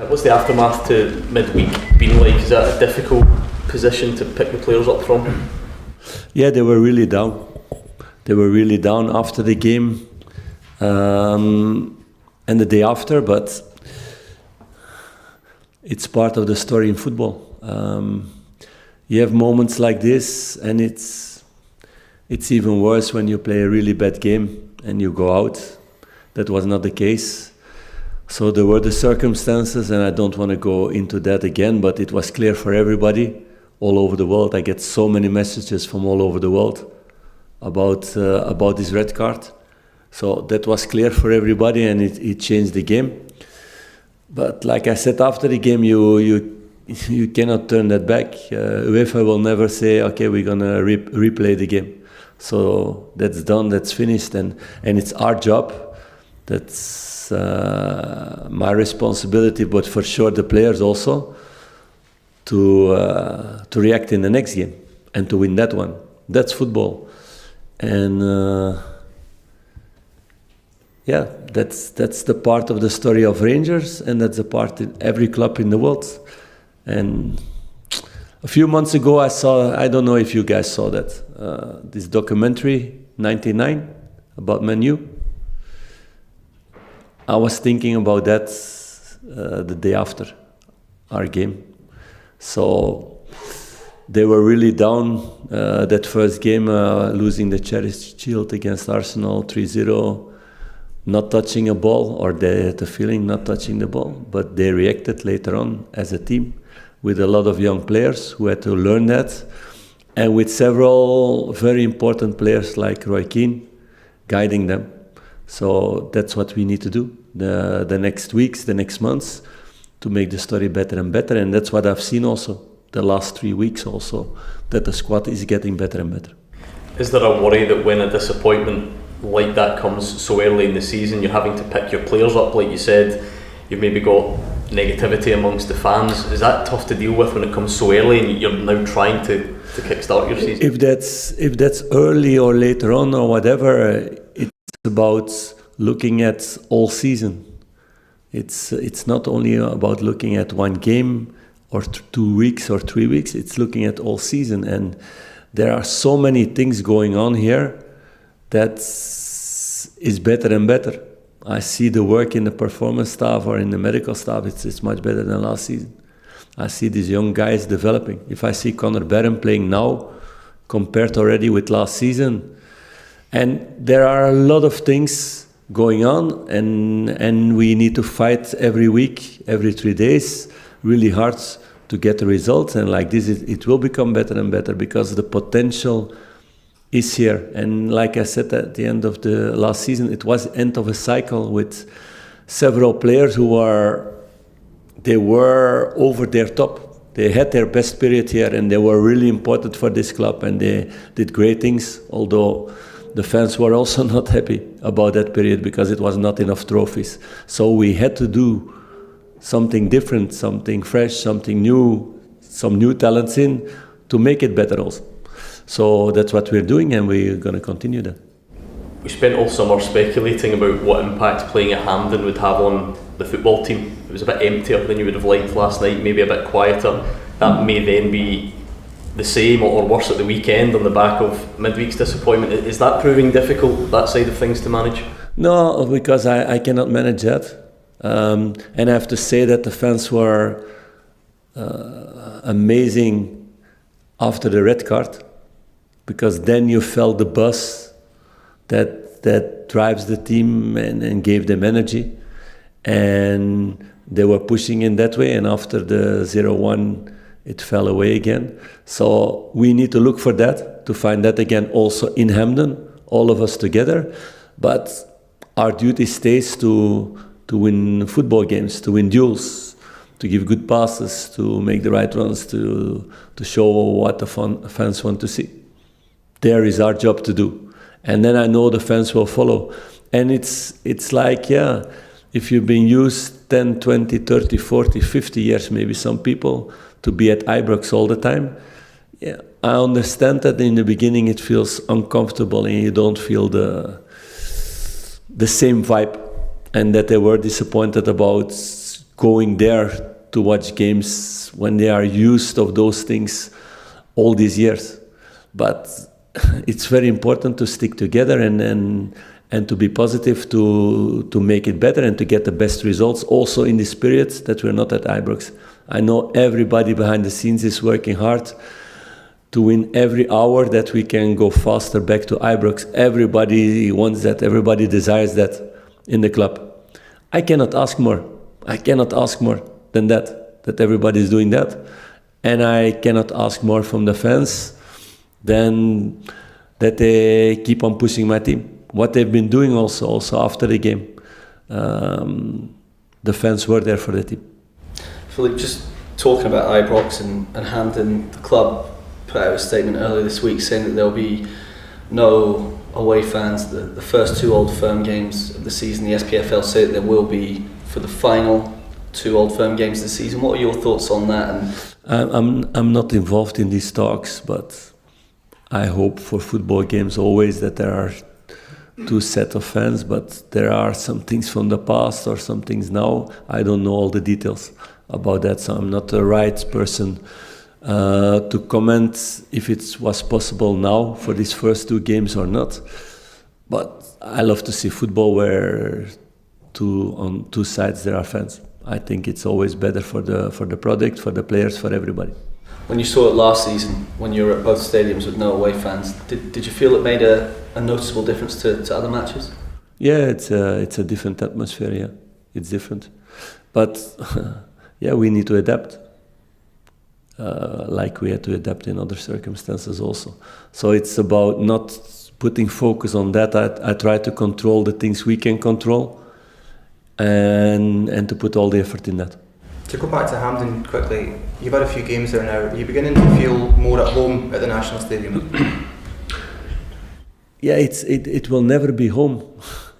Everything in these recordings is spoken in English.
What's the aftermath to midweek been like? Is that a difficult position to pick the players up from? Yeah, they were really down. They were really down after the game and the day after, but it's part of the story in football. You have moments like this, and it's even worse when you play a really bad game and you go out. That was not the case. So there were the circumstances, and I don't want to go into that again, but it was clear for everybody all over the world. I get so many messages from all over the world about this red card. So that was clear for everybody, and it changed the game. But like I said after the game, you cannot turn that back. UEFA will never say, okay, we're going to replay the game. So that's done, that's finished, and it's our job. That's my responsibility, but for sure the players also, to react in the next game and to win that one. That's football. And yeah, that's the part of the story of Rangers, and that's a part in every club in the world. And a few months ago I don't know if you guys saw that, this documentary, 99, about Man U. I was thinking about that the day after our game. So they were really down that first game, losing the Charity Shield against Arsenal 3-0, not touching a ball, or they had the feeling not touching the ball, but they reacted later on as a team with a lot of young players who had to learn that, and with several very important players like Roy Keane guiding them. So that's what we need to do the next weeks, the next months, to make the story better and better. And that's what I've seen also the last 3 weeks also, that the squad is getting better and better. Is there a worry that when a disappointment like that comes so early in the season, you're having to pick your players up? Like you said, you've maybe got negativity amongst the fans. Is that tough to deal with when it comes so early and you're now trying to kickstart your season? If that's early or later on or whatever, it's about looking at all season. It's not only about looking at one game or 2 weeks or 3 weeks. It's looking at all season, and there are so many things going on here that is better and better. I see the work in the performance staff or in the medical staff. It's much better than last season. I see these young guys developing. If I see Conor Barron playing now compared already with last season, and there are a lot of things going on, and we need to fight every week, every 3 days, really hard to get the results. And like this, it will become better and better because the potential is here. And like I said at the end of the last season, it was the end of a cycle with several players who were over their top. They had their best period here, and they were really important for this club, and they did great things, although the fans were also not happy about that period because it was not enough trophies. So we had to do something different, something fresh, something new, some new talents in to make it better also. So that's what we're doing, and we're going to continue that. We spent all summer speculating about what impact playing at Hampden would have on the football team. It was a bit emptier than you would have liked last night, maybe a bit quieter. That may then be the same or worse at the weekend on the back of midweek's disappointment. Is that proving difficult, that side of things, to manage? No, because I cannot manage that. And I have to say that the fans were amazing after the red card, because then you felt the buzz that drives the team and gave them energy. And they were pushing in that way, and after the 0-1, it fell away again. So we need to look for that, to find that again also in Hampden, all of us together. But our duty stays to win football games, to win duels, to give good passes, to make the right runs, to show what the fans want to see. There is our job to do. And then I know the fans will follow. And it's like, yeah, if you've been used 10, 20, 30, 40, 50 years, maybe some people, to be at Ibrox all the time, yeah, I understand that in the beginning it feels uncomfortable and you don't feel the same vibe, and that they were disappointed about going there to watch games when they are used of those things all these years. But it's very important to stick together and to be positive to make it better and to get the best results also in this period that we're not at Ibrox. I know everybody behind the scenes is working hard to win every hour that we can go faster back to Ibrox. Everybody wants that, everybody desires that in the club. I cannot ask more. I cannot ask more than that everybody is doing that. And I cannot ask more from the fans than that they keep on pushing my team. What they've been doing also after the game. The fans were there for the team. Philippe, just talking about Ibrox and Hampden, the club put out a statement earlier this week saying that there'll be no away fans. The first 2 Old Firm games of the season, the SPFL say that there will be for the final 2 Old Firm games of the season. What are your thoughts on that? And I'm not involved in these talks, but I hope for football games always that there are 2 sets of fans, but there are some things from the past or some things now. I don't know all the details about that, so I'm not the right person to comment if it was possible now for these first 2 games or not. But I love to see football where on 2 sides there are fans. I think it's always better for the product, for the players, for everybody. When you saw it last season, when you were at both stadiums with no away fans, did you feel it made a noticeable difference to other matches? Yeah, it's a different atmosphere. Yeah, it's different, but yeah, we need to adapt. Like we had to adapt in other circumstances also. So it's about not putting focus on that. I try to control the things we can control, and to put all the effort in that. To go back to Hampden quickly, you've had a few games there now. Are you beginning to feel more at home at the National Stadium? Yeah, it will never be home.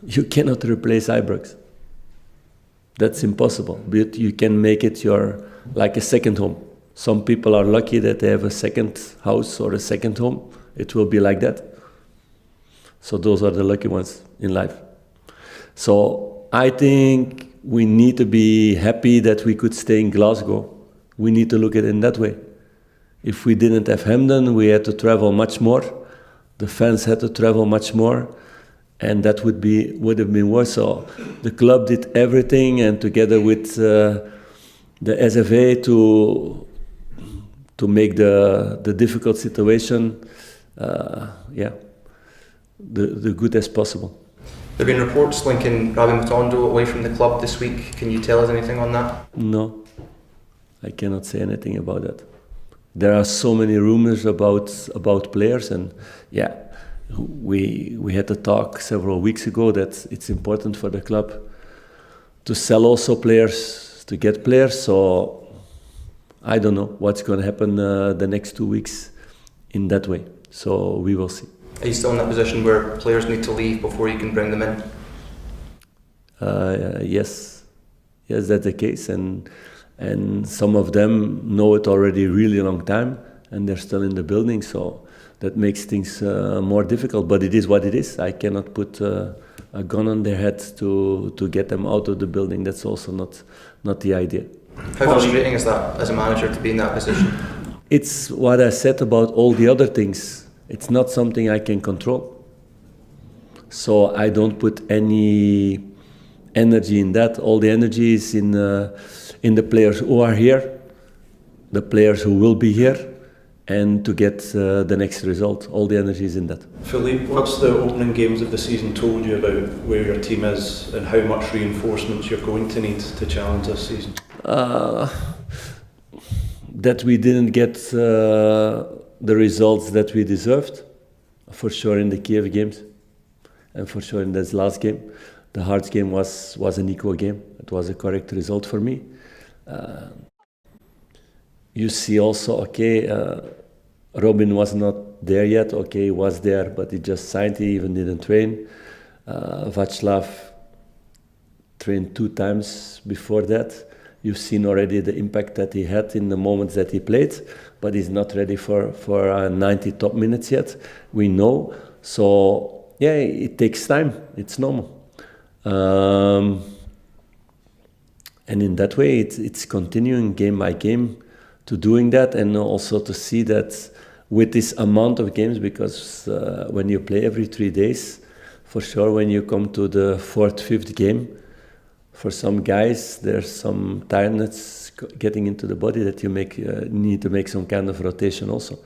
You cannot replace Ibrox. That's impossible. But you can make it like a second home. Some people are lucky that they have a second house or a second home. It will be like that. So those are the lucky ones in life. So I think we need to be happy that we could stay in Glasgow. We need to look at it in that way. If we didn't have Hampden, we had to travel much more. The fans had to travel much more, and that would have been worse. So the club did everything, and together with the SFA to make the difficult situation, the good as possible. There have been reports linking Rabbi Matondo away from the club this week. Can you tell us anything on that? No, I cannot say anything about that. There are so many rumors about players, and yeah, we had a talk several weeks ago that it's important for the club to sell also players, to get players. So I don't know what's going to happen the next 2 weeks in that way. So we will see. Are you still in that position where players need to leave before you can bring them in? Yes, that's the case, and some of them know it already really long time, and they're still in the building, so that makes things more difficult. But it is what it is. I cannot put a gun on their head to get them out of the building. That's also not the idea. How frustrating is that as a manager to be in that position? It's what I said about all the other things. It's not something I can control. So I don't put any energy in that. All the energy is in the players who are here, the players who will be here, and to get the next result. All the energy is in that. Philippe, what's the opening games of the season told you about where your team is and how much reinforcements you're going to need to challenge this season? That we didn't get the results that we deserved, for sure in the Kiev games, and for sure in this last game. The Hearts game was an equal game. It was a correct result for me. You see also, Robin was not there yet. Okay, he was there, but he just signed. He even didn't train. Václav trained 2 times before that. You've seen already the impact that he had in the moments that he played, but he's not ready for 90 top minutes yet. We know. So, yeah, it takes time. It's normal. And in that way, it's continuing game by game to doing that, and also to see that with this amount of games, because when you play every 3 days, for sure when you come to the 4th, 5th game, for some guys there's some tiredness getting into the body that you need to make some kind of rotation also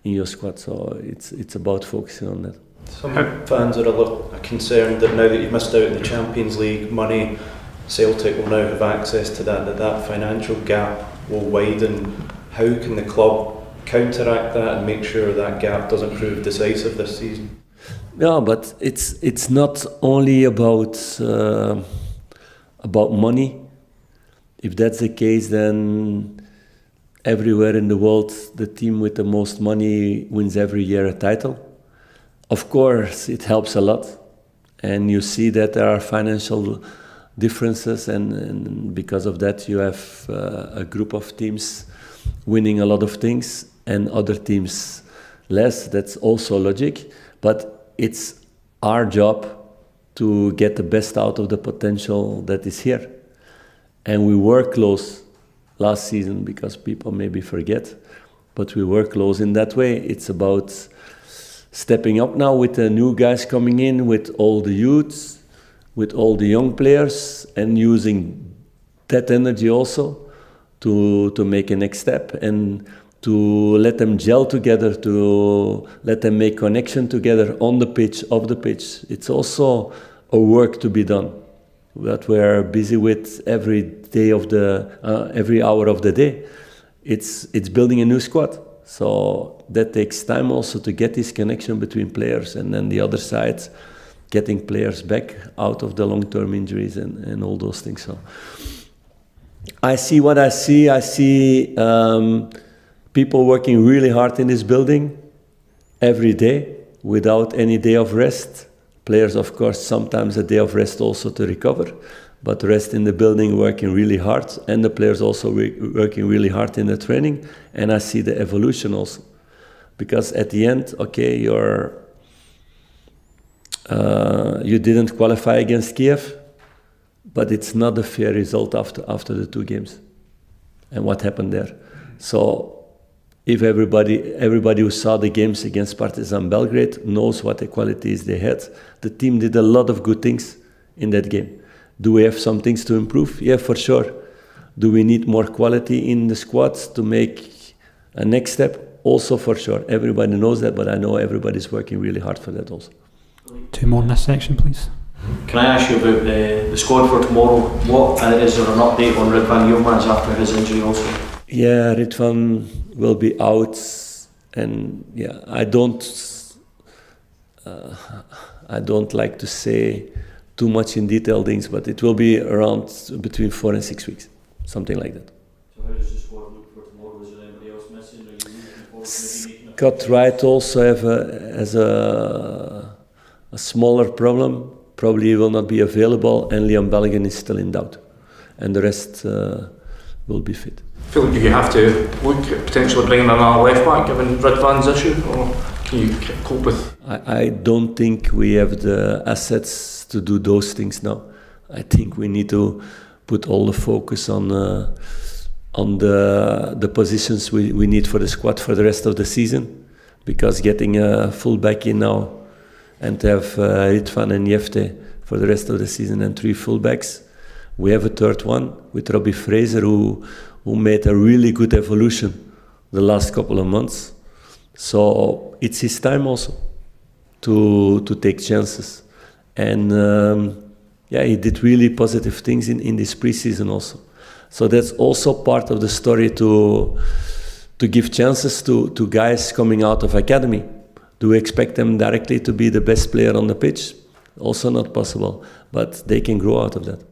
in your squad. So it's about focusing on that. Some fans are a little concerned that now that you've missed out on the Champions League money, Celtic will now have access to that financial gap will widen. How can the club counteract that and make sure that gap doesn't prove decisive this season? Yeah, but it's not only about money. If that's the case, then everywhere in the world, the team with the most money wins every year a title. Of course, it helps a lot, and you see that there are financial differences, and because of that, you have a group of teams winning a lot of things and other teams less. That's also logic, but it's our job to get the best out of the potential that is here. And we were close last season, because people maybe forget, but we were close in that way. It's about stepping up now with the new guys coming in, with all the youths, with all the young players, and using that energy also to make a next step and to let them gel together, to let them make connection together on the pitch, off the pitch. It's also a work to be done that we're busy with every hour of the day. It's building a new squad. So that takes time also to get this connection between players, and then the other side, getting players back out of the long-term injuries and all those things. So I see what I see. I see people working really hard in this building every day without any day of rest. Players, of course, sometimes a day of rest also to recover, but rest in the building, working really hard, and the players also working really hard in the training. And I see the evolution also, because at the end, okay, you didn't qualify against Kiev, but it's not a fair result after the 2 games and what happened there. So if everybody who saw the games against Partizan Belgrade knows what the qualities they had, the team did a lot of good things in that game. Do we have some things to improve? Yeah, for sure. Do we need more quality in the squads to make a next step? Also, for sure. Everybody knows that, but I know everybody's working really hard for that also. 2 more in this section, please. Can I ask you about the squad for tomorrow? Is there an update on Ridvan Yilmaz after his injury also? Yeah, Ridvan will be out, and yeah, I don't like to say too much in detail things, but it will be around between 4 and 6 weeks, something like that. So how does the squad look for tomorrow? Is there anybody else missing? Are you looking forward to maybe making Scott Wright also has a smaller problem. Probably he will not be available, and Liam Belligan is still in doubt, and the rest will be fit. Philippe, do you have to look at potentially bringing in another left back given Ridvan's issue, or can you cope with? I don't think we have the assets to do those things now. I think we need to put all the focus on the positions we need for the squad for the rest of the season, because getting a full back in now and to have Ridvan and Jefte for the rest of the season and 3 fullbacks. We have a third one with Robbie Fraser who made a really good evolution the last couple of months. So it's his time also to take chances. And he did really positive things in this preseason also. So that's also part of the story to give chances to guys coming out of academy. Do we expect them directly to be the best player on the pitch? Also not possible, but they can grow out of that.